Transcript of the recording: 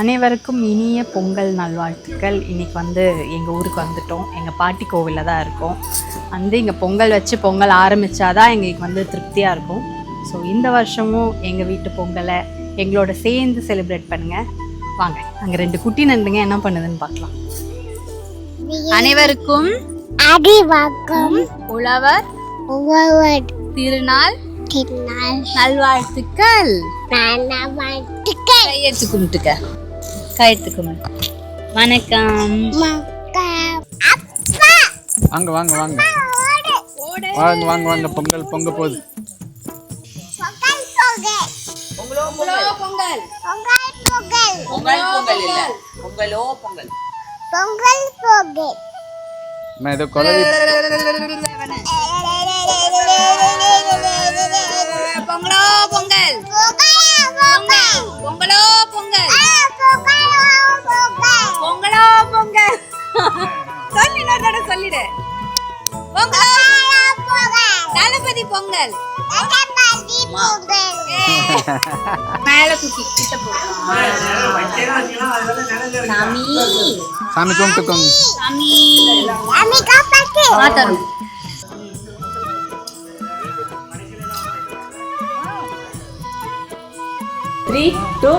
அனைவருக்கும் இனிய பொங்கல் நல்வாழ்த்துக்கள். இன்றைக்கி எங்கள் ஊருக்கு வந்துட்டோம். எங்கள் பாட்டி கோவிலில் தான் இருக்கோம். இங்கே பொங்கல் வச்சு பொங்கல் ஆரம்பித்தாதான் எங்களுக்கு திருப்தியாக இருக்கும். ஸோ இந்த வருஷமும் எங்கள் வீட்டு பொங்கலை எங்களோட சேர்ந்து செலிப்ரேட் பண்ணுங்கள். வாங்க, அங்கே 2 குட்டி நண்டுங்க என்ன பண்ணுதுன்னு பார்க்கலாம். அனைவருக்கும் உழவர் திருநாள் நல்வாழ்த்துக்கள். கையெடுத்து கும்பிட்டுக்க. வணக்கம். வாங்க வாங்க வாங்க வாங்க வாங்க வாங்க பொங்கல் பொங்க போகுது. ஏதோ குழந்தை பொங்கலோ பொங்கல் பொங்கலோ பொங்கல் பொங்கலோ பொங்கல் சொல்லிடு. தளபதி பொங்கல் மேல குட்டி கிட்ட சாமி கும்பிட்டுக்கோங்க. சாமி 3, 2